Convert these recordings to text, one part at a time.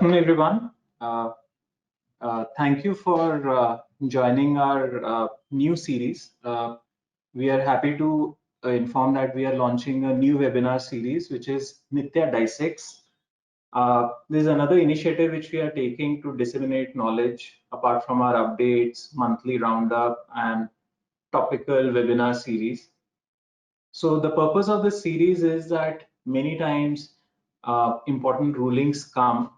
afternoon, everyone. Thank you for joining our new series. We are happy to inform that we are launching a new webinar series, which is Nitya Dissects. This is another initiative which we are taking to disseminate knowledge apart from our updates, monthly roundup, and topical webinar series. So the purpose of this series is that many times important rulings come,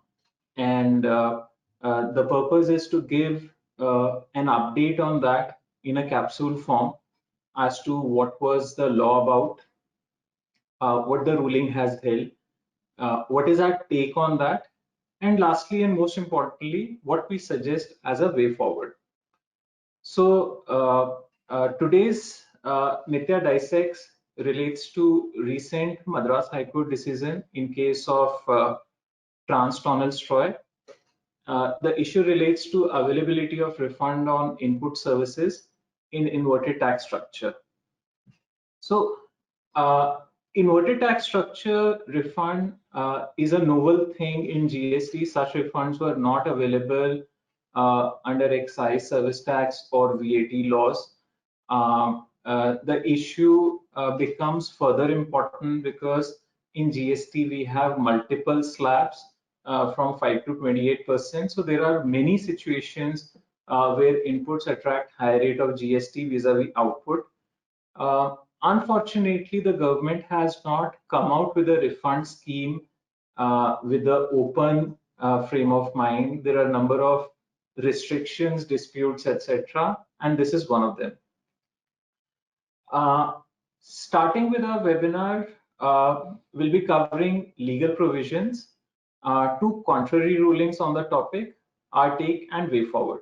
and the purpose is to give an update on that in a capsule form as to what was the law about, what the ruling has held, what is our take on that, and lastly and most importantly, what we suggest as a way forward. So today's Nitya Dissects relates to recent Madras High Court decision in case of Trans-Tonal Stroy. The issue relates to availability of refund on input services in inverted tax structure. So inverted tax structure refund is a novel thing in GST. Such refunds were not available under excise service tax or VAT laws. The issue becomes further important because in GST we have multiple slabs from 5 to 28%. So there are many situations where inputs attract higher rate of GST vis-a-vis output. Unfortunately, the government has not come out with a refund scheme with the open frame of mind. There are a number of restrictions, disputes, etc., and this is one of them. Starting with our webinar, we'll be covering legal provisions, two contrary rulings on the topic, our take and way forward.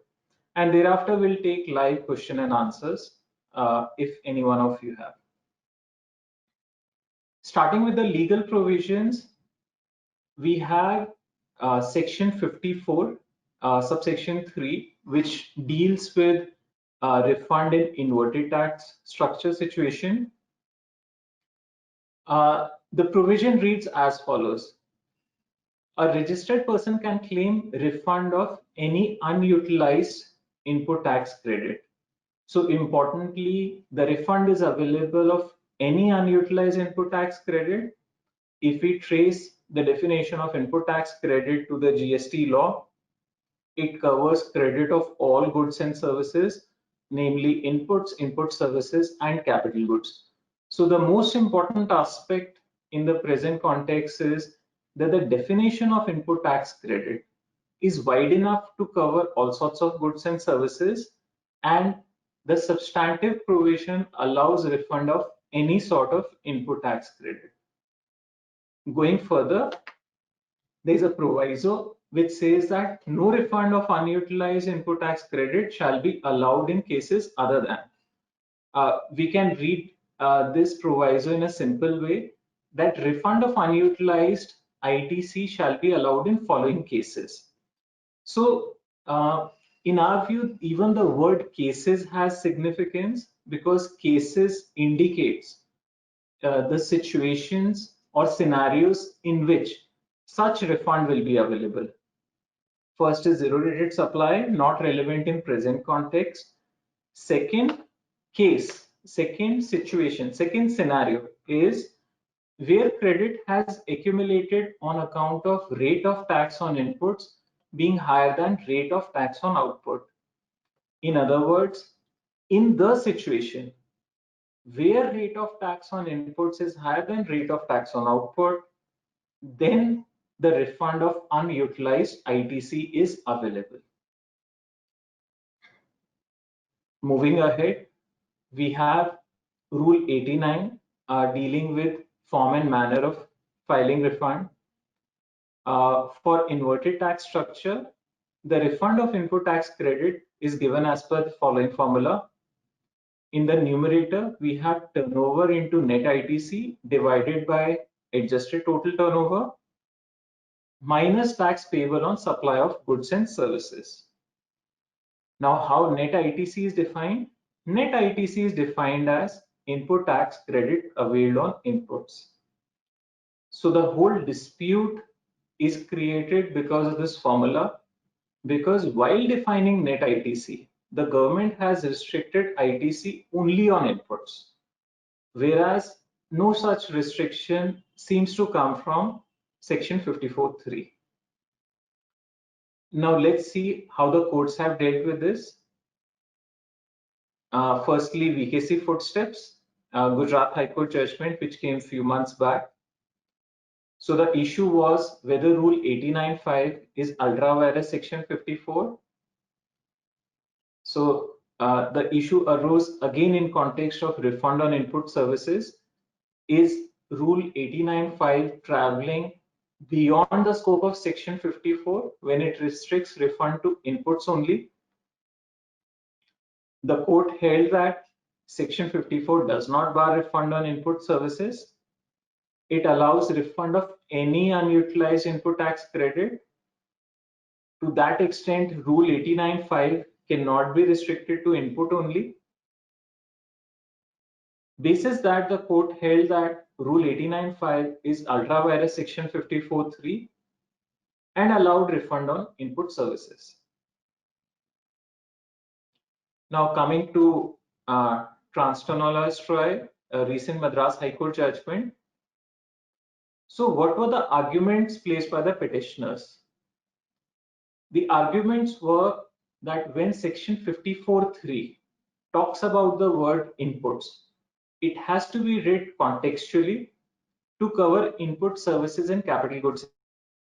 And thereafter, we'll take live question and answers if any one of you have. Starting with the legal provisions, we have section 54, subsection 3, which deals with refund in inverted tax structure situation. The provision reads as follows. A registered person can claim refund of any unutilized input tax credit. So importantly, the refund is available of any unutilized input tax credit. If we trace the definition of input tax credit to the GST law, it covers credit of all goods and services, namely inputs, input services, and capital goods. So the most important aspect in the present context is that the definition of input tax credit is wide enough to cover all sorts of goods and services, and the substantive provision allows refund of any sort of input tax credit. Going further, there is a proviso which says that no refund of unutilized input tax credit shall be allowed in cases other than. We can read this proviso in a simple way, that refund of unutilized ITC shall be allowed in following cases. So in our view, even the word cases has significance because cases indicates the situations or scenarios in which such refund will be available. First is zero rated supply, not relevant in present context. Second case, second situation, second scenario is where credit has accumulated on account of rate of tax on inputs being higher than rate of tax on output. In other words, in the situation where rate of tax on inputs is higher than rate of tax on output, then the refund of unutilized ITC is available. Moving ahead, we have Rule 89 dealing with form and manner of filing refund. For inverted tax structure, the refund of input tax credit is given as per the following formula. In the numerator, we have turnover into net ITC divided by adjusted total turnover minus tax payable on supply of goods and services. Now, how net ITC is defined? Net ITC is defined as input tax credit availed on inputs. So the whole dispute is created because of this formula, because while defining net ITC, the government has restricted ITC only on inputs, whereas no such restriction seems to come from section 54(3). Now let's see how the courts have dealt with this. Firstly, VKC footsteps, Gujarat High Court judgment, which came a few months back. So the issue was whether Rule 89.5 is ultra vires section 54. So the issue arose again in context of refund on input services. Is Rule 89.5 traveling beyond the scope of section 54 when it restricts refund to inputs only? The court held that section 54 does not bar refund on input services. It allows refund of any unutilized input tax credit. To that extent, Rule 89.5 cannot be restricted to input only. Basis that, the court held that Rule 89.5 is ultra vires section 54(3) and allowed refund on input services. Now coming to Transtanola Troy, a recent Madras High Court judgment. So what were the arguments placed by the petitioners? The arguments were that when section 54(3) talks about the word inputs, it has to be read contextually to cover input services and capital goods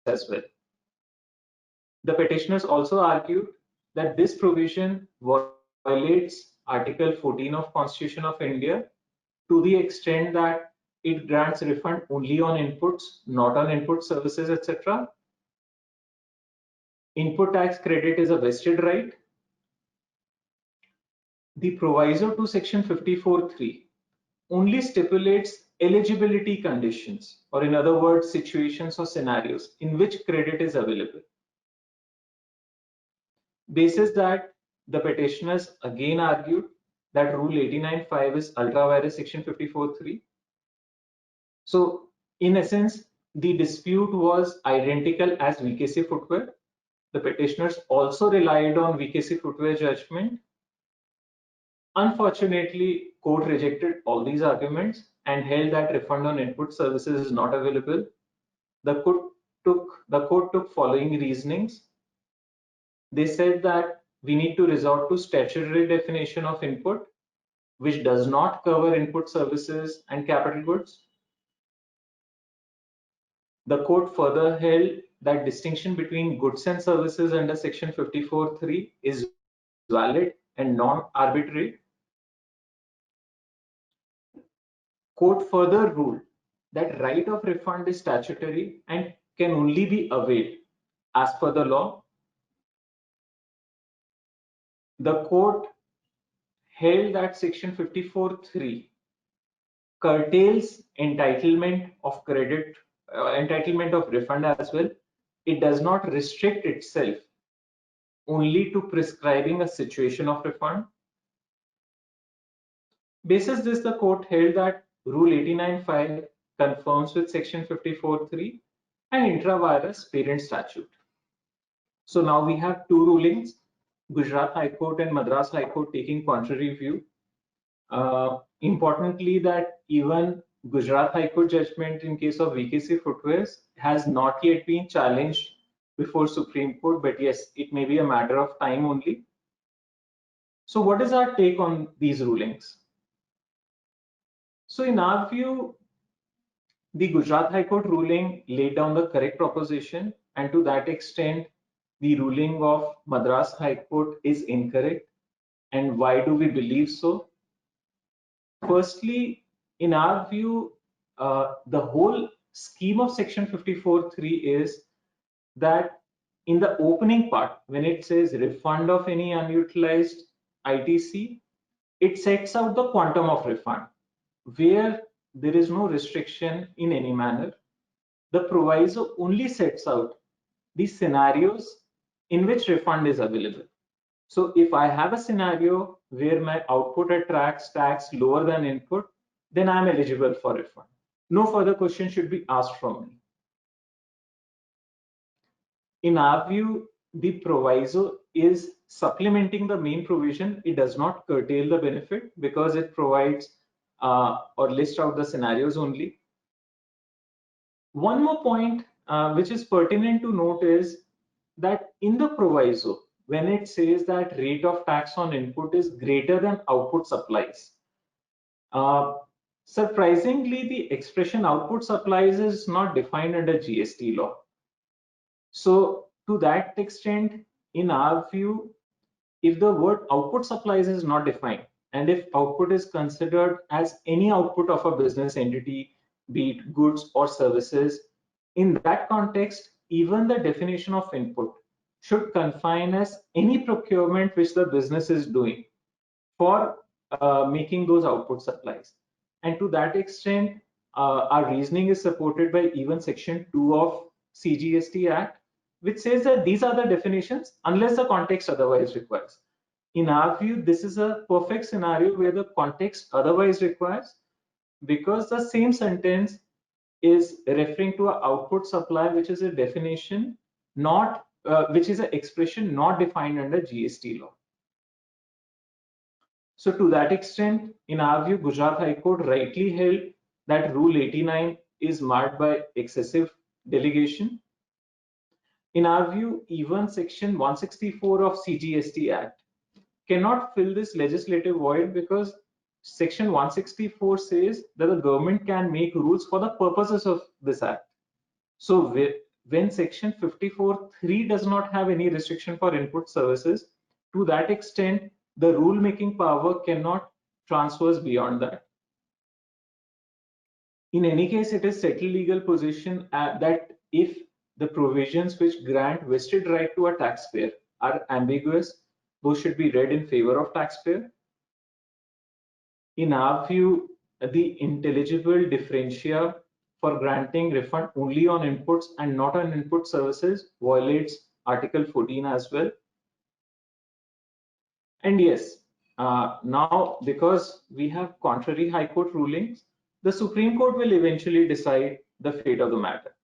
as well. The petitioners also argued that this provision violates Article 14 of Constitution of India to the extent that it grants refund only on inputs, not on input services, etc. Input tax credit is a vested right. The proviso to section 54(3) only stipulates eligibility conditions, or in other words, situations or scenarios in which credit is available. Basis that, the petitioners again argued that Rule 89.5 is ultra vires section 54(3). So in essence, the dispute was identical as VKC footwear. The petitioners also relied on VKC footwear judgment. Unfortunately, court rejected all these arguments and held that refund on input services is not available. The court took following reasonings. They said that we need to resort to statutory definition of input, which does not cover input services and capital goods. The court further held that distinction between goods and services under section 54(3) is valid and non-arbitrary. Court further ruled that right of refund is statutory and can only be availed as per the law. The court held that section 54(3) curtails entitlement of credit, entitlement of refund as well. It does not restrict itself only to prescribing a situation of refund. Basis this, the court held that Rule 89.5 conforms with section 54(3) and intra vires parent statute. So now we have two rulings, Gujarat High Court and Madras High Court taking contrary view. Importantly, that even Gujarat High Court judgment in case of VKC footwears has not yet been challenged before Supreme Court, but yes, it may be a matter of time only. So what is our take on these rulings? So in our view, the Gujarat High Court ruling laid down the correct proposition, and to that extent, the ruling of Madras High Court is incorrect. And why do we believe so? Firstly, in our view, the whole scheme of section 54(3) is that in the opening part, when it says refund of any unutilized ITC, it sets out the quantum of refund where there is no restriction in any manner. The proviso only sets out the scenarios in which refund is available. So if I have a scenario where my output attracts tax lower than input, then I'm eligible for refund. No further question should be asked from me. In our view, the proviso is supplementing the main provision. It does not curtail the benefit because it provides or lists out the scenarios only. One more point which is pertinent to note is that in the proviso, when it says that rate of tax on input is greater than output supplies, uh, surprisingly, the expression output supplies is not defined under GST law. So to that extent, in our view, if the word output supplies is not defined, and if output is considered as any output of a business entity, be it goods or services, in that context, even the definition of input should confine as any procurement which the business is doing for making those output supplies. And to that extent, our reasoning is supported by even Section 2 of CGST Act, which says that these are the definitions unless the context otherwise requires. In our view, this is a perfect scenario where the context otherwise requires, because the same sentence is referring to an output supply, which is a definition not, which is an expression not defined under GST law. So to that extent, in our view, Gujarat High Court rightly held that Rule 89 is marked by excessive delegation. In our view, even Section 164 of CGST Act cannot fill this legislative void, because Section 164 says that the government can make rules for the purposes of this act. So when Section 54(3) does not have any restriction for input services, to that extent, the rule-making power cannot transfers beyond that. In any case, it is settled legal position that if the provisions which grant vested right to a taxpayer are ambiguous, those should be read in favor of taxpayer. In our view, the intelligible differentia for granting refund only on inputs and not on input services violates Article 14 as well. And yes, now because we have contrary High Court rulings, the Supreme Court will eventually decide the fate of the matter.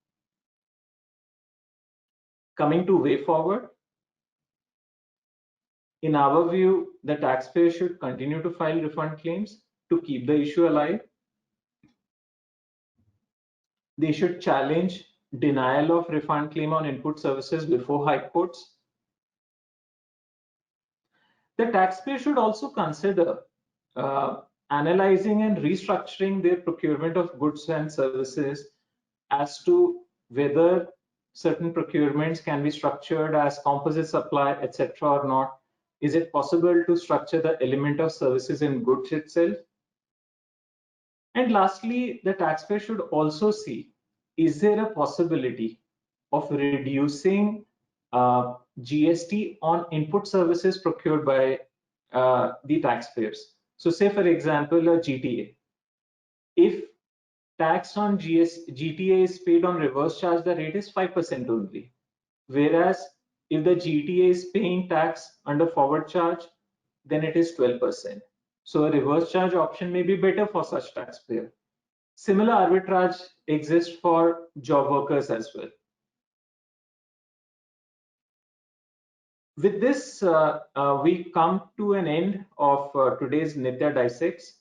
Coming to way forward, in our view, the taxpayer should continue to file refund claims to keep the issue alive. They should challenge denial of refund claim on input services before high courts. The taxpayer should also consider analyzing and restructuring their procurement of goods and services as to whether certain procurements can be structured as composite supply, etc. or not. Is it possible to structure the element of services in goods itself? And lastly, the taxpayer should also see, is there a possibility of reducing GST on input services procured by the taxpayers? So say, for example, a GTA. If tax on GTA is paid on reverse charge, the rate is 5% only. Whereas if the GTA is paying tax under forward charge, then it is 12%. So a reverse charge option may be better for such taxpayer. Similar arbitrage exists for job workers as well. With this, we come to an end of today's Nitya Dissects.